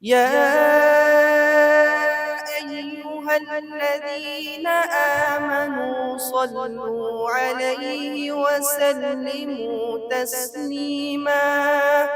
يا أيها الذين آمنوا صلوا عليه وسلموا تسليما.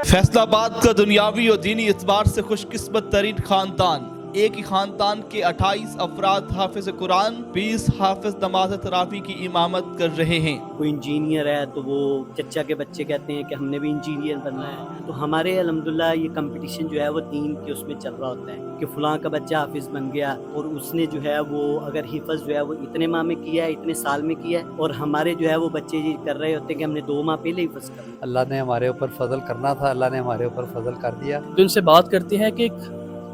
فیصل آباد کا دنیاوی اور دینی اعتبار سے خوش قسمت ترین خاندان، ایک ہی خاندان کے 28 افراد حافظ قرآن، 20 حافظ نماز تراویح کی امامت کر رہے ہیں۔ کوئی انجینئر ہے تو وہ چچا کے بچے کہتے ہیں کہ ہم نے بھی انجینئر بننا ہے، تو ہمارے الحمدللہ یہ کمپٹیشن جو ہے وہ دین کے اس میں چل رہا ہوتا ہے کہ فلاں کا بچہ حافظ بن گیا، اور اس نے جو ہے وہ اگر حفظ جو ہے وہ اتنے ماہ میں کیا ہے، اتنے سال میں کیا ہے، اور ہمارے جو ہے وہ بچے یہ کر رہے ہوتے ہیں کہ ہم نے 2 ماہ پہلے حفظ کرنا۔ اللہ نے ہمارے اوپر فضل کرنا تھا، اللہ نے ہمارے اوپر فضل کر دیا۔ تو ان سے بات کرتے ہیں کہ ایک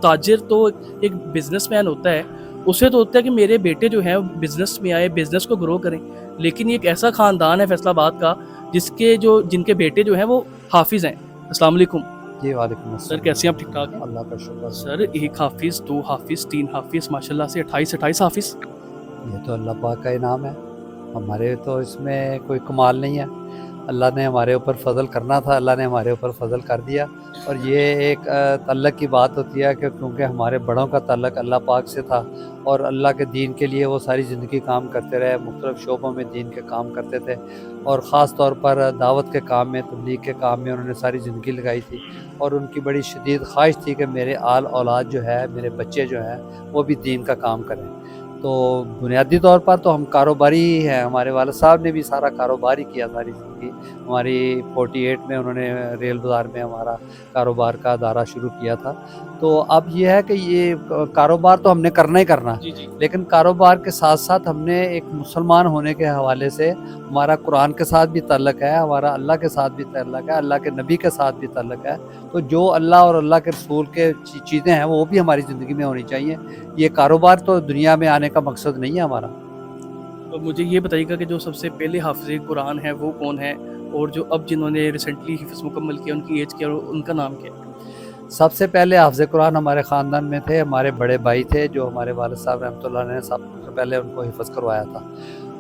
تاجر تو ایک بزنس مین ہوتا ہے، اسے تو ہوتا ہے کہ میرے بیٹے جو ہیں بزنس میں آئے، بزنس کو گرو کریں، لیکن یہ ایک ایسا خاندان ہے فیصل آباد کا جن کے بیٹے جو ہیں وہ حافظ ہیں۔ السلام علیکم جی وعلیکم سر، السلام۔ کیسے ہیں آپ؟ ٹھیک ٹھاک ہیں اللہ کا شکر۔ سر؟ ایک حافظ، 2 حافظ، 3 حافظ، ماشاءاللہ سے 28 حافظ۔ یہ تو اللہ پاک کا انعام ہے، ہمارے تو اس میں کوئی کمال نہیں ہے، اللہ نے ہمارے اوپر فضل کرنا تھا، اللہ نے ہمارے اوپر فضل کر دیا۔ اور یہ ایک تعلق کی بات ہوتی ہے کہ کیونکہ ہمارے بڑوں کا تعلق اللہ پاک سے تھا، اور اللہ کے دین کے لیے وہ ساری زندگی کام کرتے رہے، مختلف شعبوں میں دین کے کام کرتے تھے، اور خاص طور پر دعوت کے کام میں، تبلیغ کے کام میں انہوں نے ساری زندگی لگائی تھی، اور ان کی بڑی شدید خواہش تھی کہ میرے آل اولاد جو ہے، میرے بچے جو ہیں وہ بھی دین کا کام کریں۔ تو بنیادی طور پر تو ہم کاروباری ہی ہیں، ہمارے والد صاحب نے بھی سارا کاروبار ہی کیا ساری زندگی۔ ہماری 48 میں انہوں نے ریل بازار میں ہمارا کاروبار کا ادارہ شروع کیا تھا۔ تو اب یہ ہے کہ یہ کاروبار تو ہم نے کرنا ہی کرنا، جی جی، لیکن کاروبار کے ساتھ ساتھ ہم نے ایک مسلمان ہونے کے حوالے سے ہمارا قرآن کے ساتھ بھی تعلق ہے، ہمارا اللہ کے ساتھ بھی تعلق ہے، اللہ کے نبی کے ساتھ بھی تعلق ہے۔ تو جو اللہ اور اللہ کے رسول کے چیزیں ہیں وہ بھی ہماری زندگی میں ہونی چاہیے۔ یہ کاروبار تو دنیا میں آنے کا مقصد نہیں ہے ہمارا۔ تو مجھے یہ بتائیے گا کہ جو سب سے پہلے حافظ قرآن ہیں وہ کون ہیں، اور جو اب جنہوں نے ریسنٹلی حفظ مکمل کیا ان کی ایج کیا اور ان کا نام کیا ہے؟ سب سے پہلے حافظ قرآن ہمارے خاندان میں تھے، ہمارے بڑے بھائی تھے جو ہمارے والد صاحب رحمۃ اللہ نے سب سے پہلے ان کو حفظ کروایا تھا،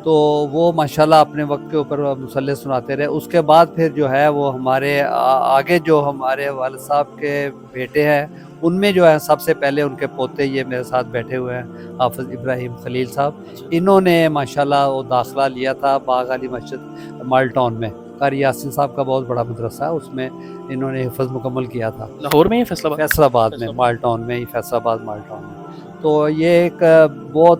تو وہ ماشاءاللہ اپنے وقت کے اوپر مصلح سناتے رہے۔ اس کے بعد پھر جو ہے وہ ہمارے آگے جو ہمارے والد صاحب کے بیٹے ہیں ان میں جو ہے سب سے پہلے ان کے پوتے یہ میرے ساتھ بیٹھے ہوئے ہیں، حافظ ابراہیم خلیل صاحب، انہوں نے ماشاءاللہ وہ داخلہ لیا تھا باغ علی مسجد مال ٹاؤن میں، قاری یاسین صاحب کا بہت بڑا مدرسہ ہے، اس میں انہوں نے حفظ مکمل کیا تھا، لاہور میں یا فیصل آباد؟ فیصل آباد میں، مال ٹاؤن میں ہی، فیصل آباد مال ٹاؤن میں۔ تو یہ ایک بہت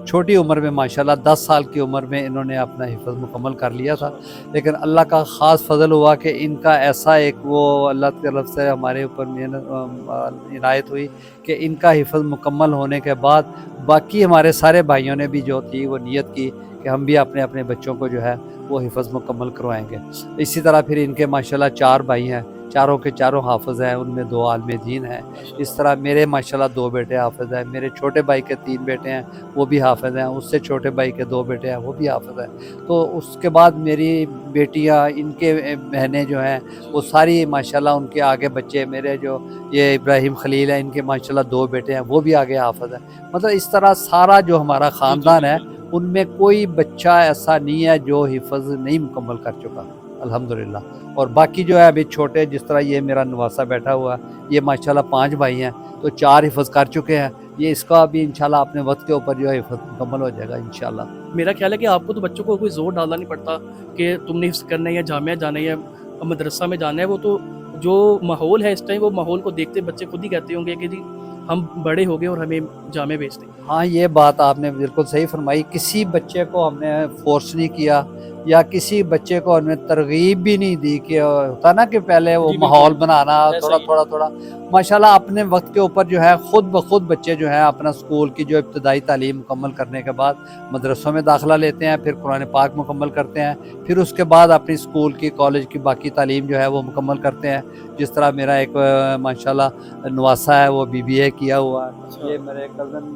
چھوٹی عمر میں ماشاءاللہ 10 سال کی عمر میں انہوں نے اپنا حفظ مکمل کر لیا تھا، لیکن اللہ کا خاص فضل ہوا کہ ان کا ایسا ایک وہ اللہ کی طرف سے ہمارے اوپر عنایت ہوئی کہ ان کا حفظ مکمل ہونے کے بعد باقی ہمارے سارے بھائیوں نے بھی جو تھی وہ نیت کی کہ ہم بھی اپنے اپنے بچوں کو جو ہے وہ حفظ مکمل کروائیں گے۔ اسی طرح پھر ان کے ماشاءاللہ 4 بھائی ہیں، چاروں کے چاروں حافظ ہیں، ان میں 2 عالم دین ہیں۔ اس طرح میرے ماشاءاللہ 2 بیٹے حافظ ہیں، میرے چھوٹے بھائی کے 3 بیٹے ہیں وہ بھی حافظ ہیں، اس سے چھوٹے بھائی کے 2 بیٹے ہیں وہ بھی حافظ ہیں۔ تو اس کے بعد میری بیٹیاں، ان کے بہنیں جو ہیں وہ ساری ماشاءاللہ ان کے آگے بچے، میرے جو یہ ابراہیم خلیل ہیں ان کے ماشاءاللہ 2 بیٹے ہیں وہ بھی آگے حافظ ہیں۔ مطلب اس طرح سارا جو ہمارا خاندان ہے ان میں کوئی بچہ ایسا نہیں ہے جو حفظ نہیں مکمل کر چکا الحمدللہ۔ اور باقی جو ہے ابھی چھوٹے، جس طرح یہ میرا نواسہ بیٹھا ہوا یہ ماشاءاللہ 5 بھائی ہیں، تو 4 حفظ کر چکے ہیں، یہ اس کا بھی انشاءاللہ اپنے وقت کے اوپر جو ہے حفظ مکمل ہو جائے گا انشاءاللہ۔ میرا خیال ہے کہ آپ کو تو بچوں کو کوئی زور ڈالنا نہیں پڑتا کہ تم نے حفظ کرنا ہے یا جامعہ جانا ہے یا مدرسہ میں جانا ہے، وہ تو جو ماحول ہے اس ٹائم وہ ماحول کو دیکھتے بچے خود ہی کہتے ہوں گے کہ جی ہم بڑے ہو گئے اور ہمیں جامعہ بھیج دیں۔ ہاں یہ بات آپ نے بالکل صحیح فرمائی، کسی بچے کو ہم نے فورس نہیں کیا یا کسی بچے کو ہم نے ترغیب بھی نہیں دی کہ ہوتا نا کہ پہلے وہ جی بالکل، ماحول بنانا ایسا تھوڑا ہی تھوڑا ماشاءاللہ اپنے وقت کے اوپر جو ہے خود بخود بچے جو ہیں اپنا اسکول کی جو ابتدائی تعلیم مکمل کرنے کے بعد مدرسوں میں داخلہ لیتے ہیں، پھر قرآن پاک مکمل کرتے ہیں، پھر اس کے بعد اپنی اسکول کی کالج کی باقی تعلیم جو ہے وہ مکمل کرتے ہیں۔ جس طرح میرا ایک ماشاءاللہ نواسہ ہے وہ BBA کیا ہوا ہے، یہ میرے کزن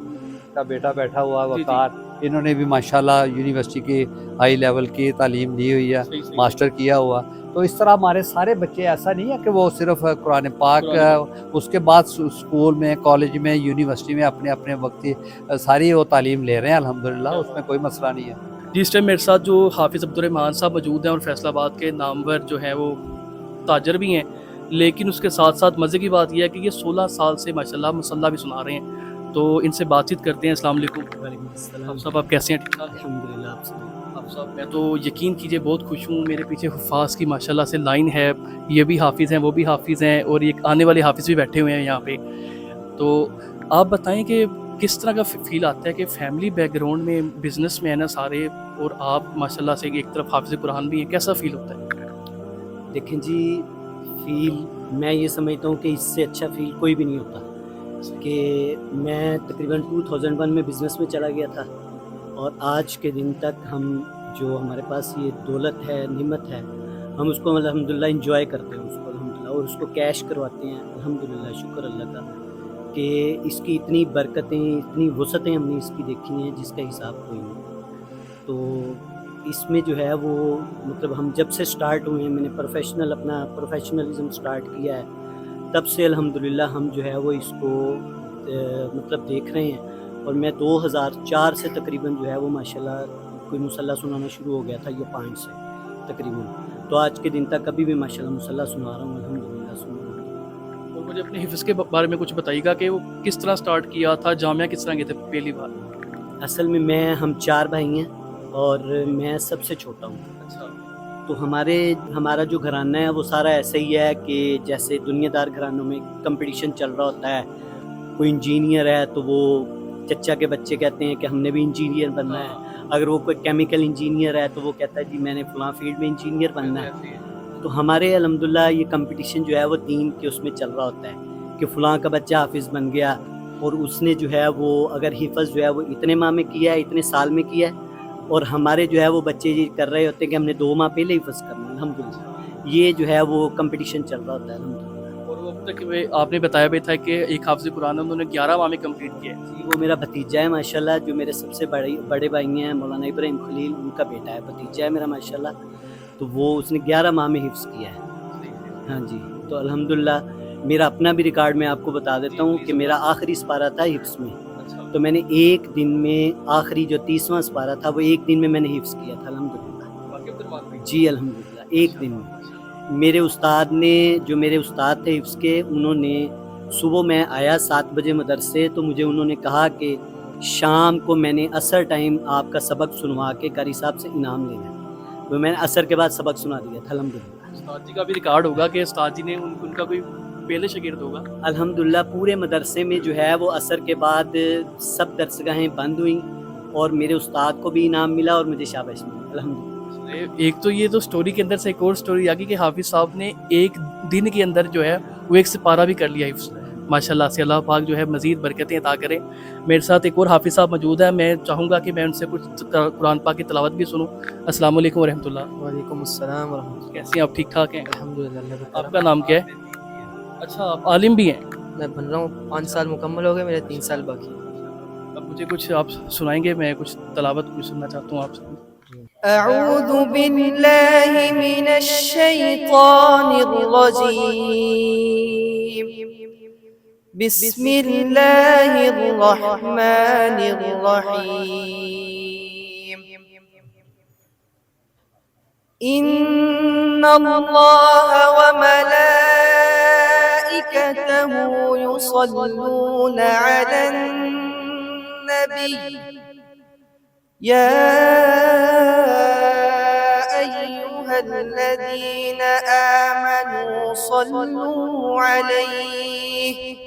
کا بیٹا بیٹھا ہوا وقار، انہوں نے بھی ماشاءاللہ یونیورسٹی کی ہائی لیول کی تعلیم لی ہوئی ہے، ماسٹر کیا ہوا۔ تو اس طرح ہمارے سارے بچے، ایسا نہیں ہے کہ وہ صرف قرآن پاک اس کے بعد اسکول میں، کالج میں، یونیورسٹی میں اپنے اپنے وقت کی ساری وہ تعلیم لے رہے ہیں الحمدللہ، اس میں کوئی مسئلہ نہیں ہے۔ جی اس ٹائم میرے ساتھ جو حافظ عبدالرحمان صاحب موجود ہیں اور فیصل آباد کے نامور جو ہیں وہ تاجر بھی ہیں، لیکن اس کے ساتھ ساتھ مزے کی بات یہ ہے کہ یہ 16 سال سے ماشاءاللہ مصلی بھی سنا رہے ہیں. تو ان سے بات چیت کرتے ہیں. السلام علیکم. وعلیکم السلام. آپ صاحب آپ کیسے ہیں؟ ٹھیک ٹھاک؟ الحمدللہ. آپ سے آپ صاحب میں تو یقین کیجئے بہت خوش ہوں. میرے پیچھے حفاظ کی ماشاءاللہ سے لائن ہے. یہ بھی حافظ ہیں، وہ بھی حافظ ہیں، اور ایک آنے والے حافظ بھی بیٹھے ہوئے ہیں یہاں پہ. تو آپ بتائیں کہ کس طرح کا فیل آتا ہے کہ فیملی بیک گراؤنڈ میں بزنس میں ہے نا سارے، اور آپ ماشاءاللہ سے ایک طرف حافظ قرآن بھی ہیں، کیسا فیل ہوتا ہے؟ دیکھیں جی، فیل میں یہ سمجھتا ہوں کہ اس سے اچھا فیل کوئی بھی نہیں ہوتا. کہ میں تقریباً 2001 میں بزنس میں چلا گیا تھا، اور آج کے دن تک ہم جو ہمارے پاس یہ دولت ہے، نعمت ہے، ہم اس کو الحمدللہ انجوائے کرتے ہیں اس کو الحمدللہ، اور اس کو کیش کرواتے ہیں الحمدللہ. شکر اللہ کا کہ اس کی اتنی برکتیں، اتنی وسعتیں ہم نے اس کی دیکھی ہیں جس کا حساب کوئی نہیں. تو اس میں جو ہے وہ مطلب ہم جب سے سٹارٹ ہوئے ہیں، میں نے اپنا پروفیشنلزم سٹارٹ کیا ہے، تب سے الحمدللہ ہم جو ہے وہ اس کو مطلب دیکھ رہے ہیں. اور میں 2004 سے تقریباً جو ہے وہ ماشاءاللہ کوئی مصلی سنانا شروع ہو گیا تھا یہ پوائنٹ سے تقریباً. تو آج کے دن تک ابھی بھی ماشاءاللہ مصلی سنا رہا ہوں الحمدللہ سنا رہا ہوں. اور مجھے اپنے حفظ کے بارے میں کچھ بتائیے گا کہ وہ کس طرح سٹارٹ کیا تھا، جامعہ کس طرح گئے تھے پہلی بار؟ اصل میں ہم 4 بھائی ہیں اور میں سب سے چھوٹا ہوں. اچھا. تو ہمارا جو گھرانہ ہے وہ سارا ایسا ہی ہے کہ جیسے دنیا دار گھرانوں میں کمپٹیشن چل رہا ہوتا ہے. کوئی انجینئر ہے تو وہ چچا کے بچے کہتے ہیں کہ ہم نے بھی انجینئر بننا ہے. اگر وہ کوئی کیمیکل انجینئر ہے تو وہ کہتا ہے جی میں نے فلاں فیلڈ میں انجینئر بننا ہے. تو ہمارے الحمدللہ یہ کمپٹیشن جو ہے وہ دین کے اس میں چل رہا ہوتا ہے کہ فلاں کا بچہ حافظ بن گیا، اور اس نے جو ہے وہ اگر حفظ جو ہے وہ اتنے ماہ میں کیا ہے، اتنے سال میں کیا ہے، اور ہمارے جو ہے وہ بچے یہ کر رہے ہوتے ہیں کہ ہم نے 2 ماہ پہلے حفظ کرنا ہے الحمدللہ. یہ جو ہے وہ کمپٹیشن چل رہا ہوتا ہے الحمدللہ. اور وہ اب تک آپ نے بتایا بھی تھا کہ ایک حافظ قرآن ہے، انہوں نے 11 ماہ میں کمپلیٹ کیا ہے. جی، وہ میرا بھتیجا ہے ماشاءاللہ، جو میرے سب سے بڑے بھائی ہیں مولانا ابراہیم خلیل، ان کا بیٹا ہے، بھتیجا ہے میرا ماشاءاللہ. تو وہ اس نے 11 ماہ میں حفظ کیا ہے. ہاں جی. تو الحمدللہ میرا اپنا بھی ریکارڈ میں آپ کو بتا دیتا ہوں کہ میرا آخری سپارہ تھا حفظ میں، تو میں نے ایک دن میں آخری جو 30واں سپارہ تھا وہ ایک دن میں نے حفظ کیا تھا الحمدللہ. جی الحمدللہ ایک دن میں. میرے استاد تھے حفظ کے، انہوں نے صبح میں آیا 7 بجے مدرسے، تو مجھے انہوں نے کہا کہ شام کو میں نے عصر ٹائم آپ کا سبق سنوا کے قاری صاحب سے انعام لینا ہے. تو میں نے عصر کے بعد سبق سنا دیا تھا الحمدللہ. استاد جی کا بھی ریکارڈ ہوگا کہ استاد جی نے ان کا کوئی پہلے شاگرد ہوگا. الحمدللہ پورے مدرسے میں جو ہے وہ عصر کے بعد سب درسگاہیں بند ہوئیں، اور میرے استاد کو بھی انعام ملا اور مجھے شاباش ملی الحمدللہ. ایک تو یہ تو سٹوری کے اندر سے ایک اور سٹوری آ گئی کہ حافظ صاحب نے ایک دن کے اندر جو ہے وہ ایک سپارہ بھی کر لیا حفظ. ماشاءاللہ سے اللہ پاک جو ہے مزید برکتیں عطا کریں. میرے ساتھ ایک اور حافظ صاحب موجود ہے، میں چاہوں گا کہ میں ان سے کچھ قرآن پاک کی تلاوت بھی سنوں. السلام علیکم ورحمۃ اللہ. وعلیکم السلام ورحمۃ اللہ. کیسے ہیں آپ؟ ٹھیک ٹھاک ہیں؟ الحمدللہ. آپ کا نام کیا ہے؟ اچھا، آپ عالم بھی ہیں؟ میں بن رہا ہوں، 5 سال مکمل ہو گئے، میرے 3 سال باقی. اب مجھے کچھ آپ سنائیں گے؟ میں کچھ تلاوت کچھ سننا چاہتا ہوں آپ سے. أعوذ بالله من الشيطان الرجيم. بسم الله الرحمن الرحيم. إن الله وملائكته يصلون على النبي يا أيها الذين آمنوا صلوا عليه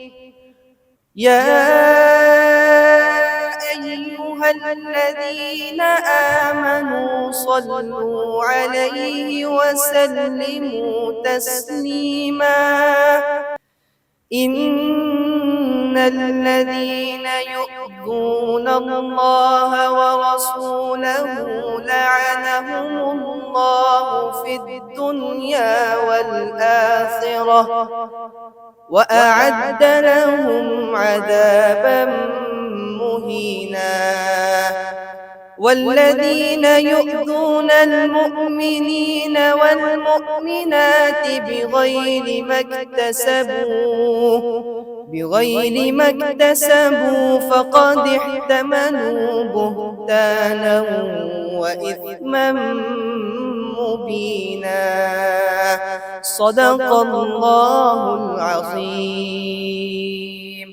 يا أيها الذين آمنوا صلوا عليه وسلموا تسليما. إن الذين يؤذون الله ورسوله لعنهم الله في الدنيا والآخرة وأعد لهم عذابا مهينا. والذين يؤذون المؤمنين والمؤمنات بغير ما اكتسبوا فقد احتملوا بهتانا وإثما مبينا صدق الله العظيم.